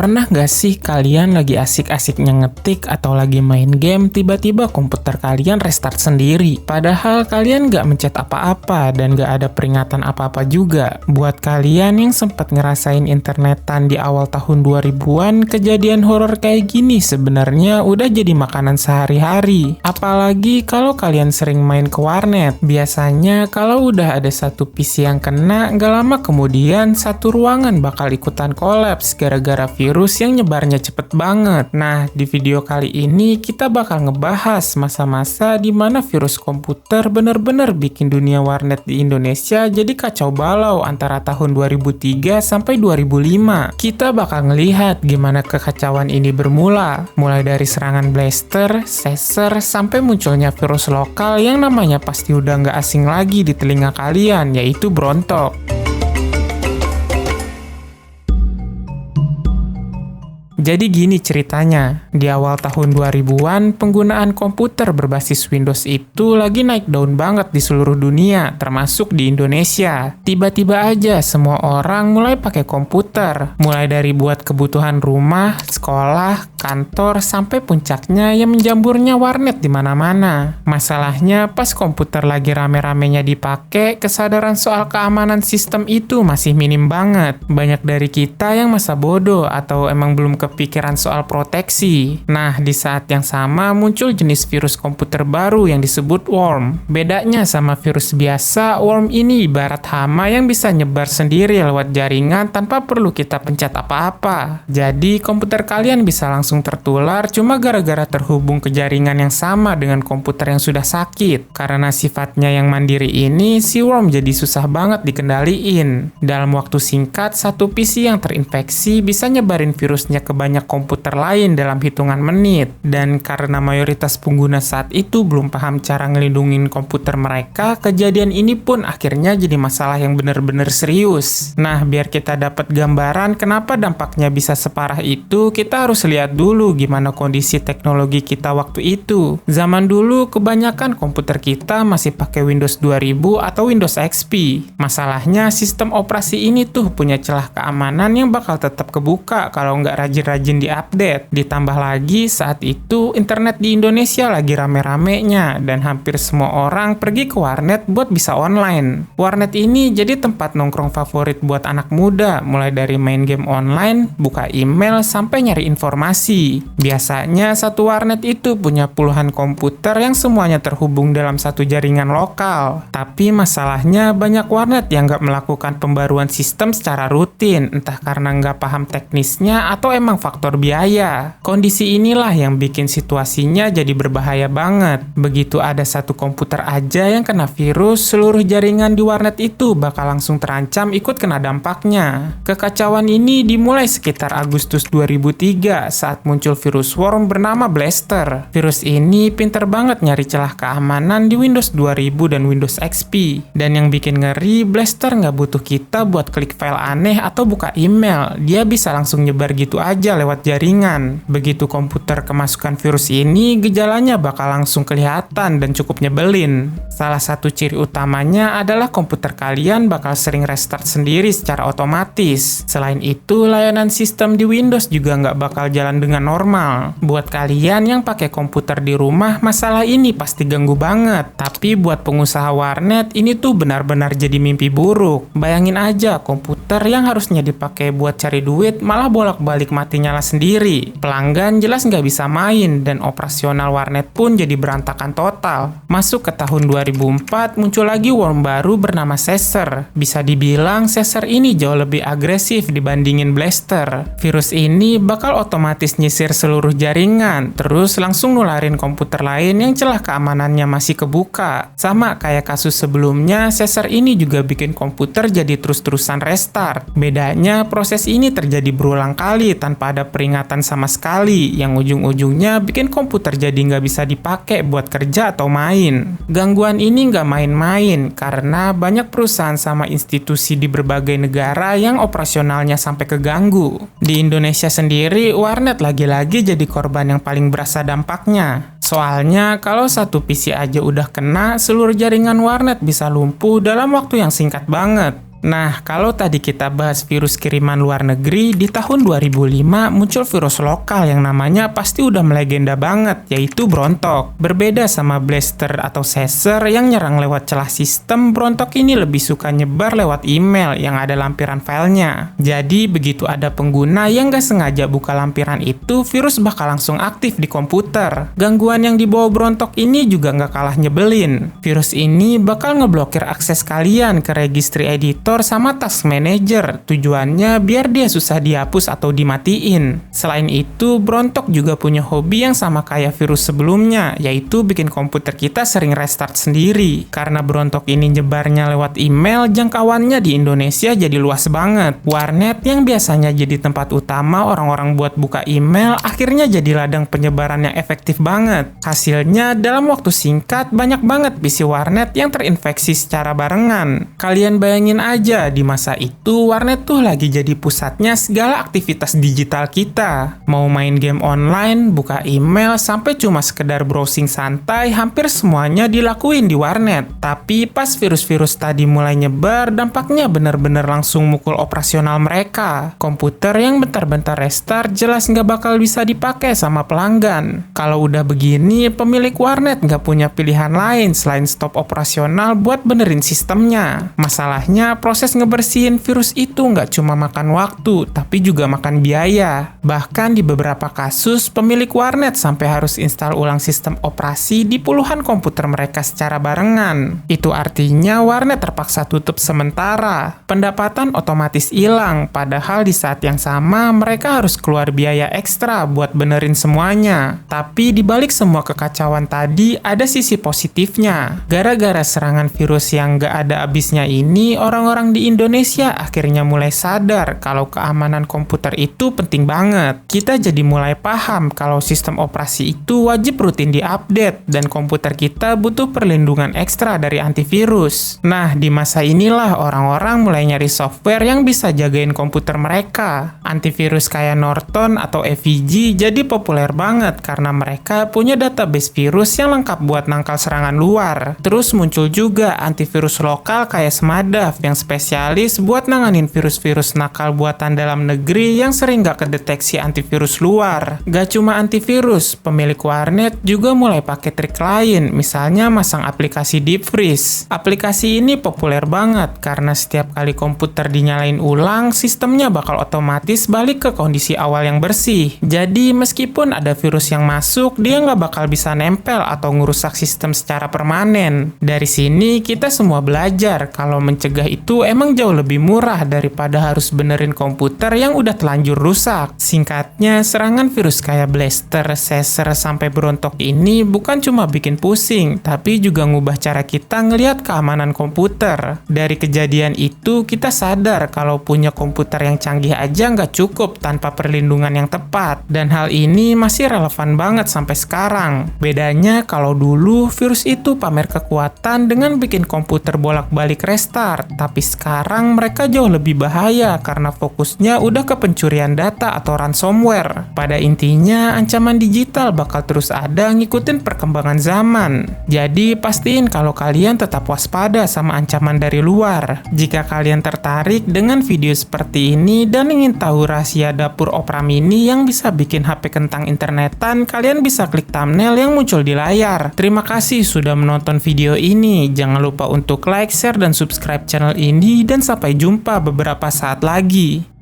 Pernah gak sih kalian lagi asik-asiknya ngetik atau lagi main game, tiba-tiba komputer kalian restart sendiri? Padahal kalian gak mencet apa-apa dan gak ada peringatan apa-apa juga. Buat kalian yang sempat ngerasain internetan di awal tahun 2000-an, kejadian horor kayak gini sebenarnya udah jadi makanan sehari-hari. Apalagi kalau kalian sering main ke warnet. Biasanya kalau udah ada satu PC yang kena, gak lama kemudian satu ruangan bakal ikutan kolaps gara-gara virus yang nyebarnya cepet banget. Nah, di video kali ini kita bakal ngebahas masa-masa di mana virus komputer bener-bener bikin dunia warnet di Indonesia jadi kacau balau antara tahun 2003 sampai 2005. Kita bakal ngelihat gimana kekacauan ini bermula, mulai dari serangan blaster, seser, sampai munculnya virus lokal yang namanya pasti udah nggak asing lagi di telinga kalian, yaitu Brontok. Jadi gini ceritanya, di awal tahun 2000-an, penggunaan komputer berbasis Windows itu lagi naik daun banget di seluruh dunia, termasuk di Indonesia. Tiba-tiba aja semua orang mulai pakai komputer, mulai dari buat kebutuhan rumah, sekolah, kantor, sampai puncaknya yang menjamburnya warnet di mana-mana. Masalahnya pas komputer lagi rame-ramenya dipakai, kesadaran soal keamanan sistem itu masih minim banget. Banyak dari kita yang masa bodoh atau emang belum kepikiran soal proteksi. Nah, di saat yang sama muncul jenis virus komputer baru yang disebut worm. Bedanya sama virus biasa, worm ini ibarat hama yang bisa nyebar sendiri lewat jaringan tanpa perlu kita pencet apa-apa. Jadi, komputer kalian bisa langsung tertular cuma gara-gara terhubung ke jaringan yang sama dengan komputer yang sudah sakit. Karena sifatnya yang mandiri ini, si worm jadi susah banget dikendaliin. Dalam waktu singkat, satu PC yang terinfeksi bisa nyebarin virusnya ke banyak komputer lain dalam hitungan menit. Dan karena mayoritas pengguna saat itu belum paham cara ngelindungin komputer mereka, kejadian ini pun akhirnya jadi masalah yang benar-benar serius. Nah, biar kita dapat gambaran kenapa dampaknya bisa separah itu, kita harus lihat dulu gimana kondisi teknologi kita waktu itu. Zaman dulu, kebanyakan komputer kita masih pakai Windows 2000 atau Windows XP. Masalahnya, sistem operasi ini tuh punya celah keamanan yang bakal tetap kebuka kalau nggak rajin-rajin diupdate. Ditambah lagi saat itu internet di Indonesia lagi rame-ramenya dan hampir semua orang pergi ke warnet buat bisa online. Warnet ini jadi tempat nongkrong favorit buat anak muda, mulai dari main game online, buka email, sampai nyari informasi. Biasanya satu warnet itu punya puluhan komputer yang semuanya terhubung dalam satu jaringan lokal. Tapi masalahnya banyak warnet yang nggak melakukan pembaruan sistem secara rutin, entah karena nggak paham teknisnya atau emang faktor biaya. Kondisi inilah yang bikin situasinya jadi berbahaya banget. Begitu ada satu komputer aja yang kena virus, seluruh jaringan di warnet itu bakal langsung terancam ikut kena dampaknya. Kekacauan ini dimulai sekitar Agustus 2003 saat muncul virus worm bernama Blaster. Virus ini pinter banget nyari celah keamanan di Windows 2000 dan Windows XP. Dan yang bikin ngeri, Blaster nggak butuh kita buat klik file aneh atau buka email. Dia bisa langsung nyebar gitu aja lewat jaringan. Begitu komputer kemasukan virus ini, gejalanya bakal langsung kelihatan dan cukup nyebelin. Salah satu ciri utamanya adalah komputer kalian bakal sering restart sendiri secara otomatis. Selain itu, layanan sistem di Windows juga nggak bakal jalan dengan normal. Buat kalian yang pakai komputer di rumah, masalah ini pasti ganggu banget. Tapi buat pengusaha warnet, ini tuh benar-benar jadi mimpi buruk. Bayangin aja, komputer yang harusnya dipakai buat cari duit malah bolak-balik mati nyala sendiri. Pelanggan jelas nggak bisa main dan operasional warnet pun jadi berantakan total. Masuk ke tahun 2004, muncul lagi worm baru bernama seser. Bisa dibilang seser ini jauh lebih agresif dibandingin Blaster. Virus ini bakal otomatis nyisir seluruh jaringan, terus langsung nularin komputer lain yang celah keamanannya masih kebuka. Sama kayak kasus sebelumnya, seser ini juga bikin komputer jadi terus-terusan restart. Bedanya, proses ini terjadi berulang kali tanpa ada peringatan sama sekali, yang ujung-ujungnya bikin komputer jadi nggak bisa dipakai buat kerja atau main. Gangguan ini nggak main-main, karena banyak perusahaan sama institusi di berbagai negara yang operasionalnya sampai keganggu. Di Indonesia sendiri, warnet lagi-lagi jadi korban yang paling berasa dampaknya. Soalnya, kalau satu PC aja udah kena, seluruh jaringan warnet bisa lumpuh dalam waktu yang singkat banget. Nah, kalau tadi kita bahas virus kiriman luar negeri, di tahun 2005 muncul virus lokal yang namanya pasti udah melegenda banget, yaitu Brontok. Berbeda sama Blaster atau Caesar yang nyerang lewat celah sistem, Brontok ini lebih suka nyebar lewat email yang ada lampiran filenya. Jadi, begitu ada pengguna yang gak sengaja buka lampiran itu, virus bakal langsung aktif di komputer. Gangguan yang dibawa Brontok ini juga gak kalah nyebelin. Virus ini bakal ngeblokir akses kalian ke registry editor sama task manager. Tujuannya biar dia susah dihapus atau dimatiin. Selain itu, Brontok juga punya hobi yang sama kayak virus sebelumnya, yaitu bikin komputer kita sering restart sendiri. Karena Brontok ini nyebarnya lewat email, jangkauannya di Indonesia jadi luas banget. Warnet yang biasanya jadi tempat utama orang-orang buat buka email, akhirnya jadi ladang penyebaran yang efektif banget. Hasilnya, dalam waktu singkat, banyak banget PC warnet yang terinfeksi secara barengan. Kalian bayangin aja, di masa itu warnet tuh lagi jadi pusatnya segala aktivitas digital kita. Mau main game online, buka email, sampai cuma sekedar browsing santai, hampir semuanya dilakuin di warnet. Tapi pas virus-virus tadi mulai nyebar, dampaknya bener-bener langsung mukul operasional mereka. Komputer yang bentar-bentar restart jelas nggak bakal bisa dipakai sama pelanggan. Kalau udah begini, pemilik warnet nggak punya pilihan lain selain stop operasional buat benerin sistemnya. Masalahnya, proses ngebersihin virus itu nggak cuma makan waktu, tapi juga makan biaya. Bahkan di beberapa kasus, pemilik warnet sampai harus install ulang sistem operasi di puluhan komputer mereka secara barengan. Itu artinya warnet terpaksa tutup sementara. Pendapatan otomatis hilang, padahal di saat yang sama mereka harus keluar biaya ekstra buat benerin semuanya. Tapi dibalik semua kekacauan tadi, ada sisi positifnya. Gara-gara serangan virus yang nggak ada habisnya ini, orang-orang di Indonesia akhirnya mulai sadar kalau keamanan komputer itu penting banget. Kita jadi mulai paham kalau sistem operasi itu wajib rutin diupdate dan komputer kita butuh perlindungan ekstra dari antivirus. Nah, di masa inilah orang-orang mulai nyari software yang bisa jagain komputer mereka. Antivirus kayak Norton atau EVG jadi populer banget karena mereka punya database virus yang lengkap buat nangkal serangan luar. Terus muncul juga antivirus lokal kayak Smadaf yang spesialis buat nanganin virus-virus nakal buatan dalam negeri yang sering gak kedeteksi antivirus luar. Gak cuma antivirus, pemilik warnet juga mulai pakai trik lain, misalnya masang aplikasi deep freeze. Aplikasi ini populer banget karena setiap kali komputer dinyalain ulang, sistemnya bakal otomatis balik ke kondisi awal yang bersih. Jadi meskipun ada virus yang masuk, dia nggak bakal bisa nempel atau ngerusak sistem secara permanen. Dari sini kita semua belajar kalau mencegah itu emang jauh lebih murah daripada harus benerin komputer yang udah telanjur rusak. Singkatnya, serangan virus kayak Blaster, Caesar, sampai Brontok ini bukan cuma bikin pusing, tapi juga ngubah cara kita ngelihat keamanan komputer. Dari kejadian itu, kita sadar kalau punya komputer yang canggih aja nggak cukup tanpa perlindungan yang tepat. Dan hal ini masih relevan banget sampai sekarang. Bedanya kalau dulu virus itu pamer kekuatan dengan bikin komputer bolak-balik restart, tapi sekarang mereka jauh lebih bahaya karena fokusnya udah ke pencurian data atau ransomware. Pada intinya, ancaman digital bakal terus ada ngikutin perkembangan zaman. Jadi pastiin kalau kalian tetap waspada sama ancaman dari luar. Jika kalian tertarik dengan video seperti ini dan ingin tahu rahasia dapur Opera Mini yang bisa bikin HP kentang internetan, kalian bisa klik thumbnail yang muncul di layar. Terima kasih sudah menonton video ini. Jangan lupa untuk like, share, dan subscribe channel ini, dan sampai jumpa beberapa saat lagi.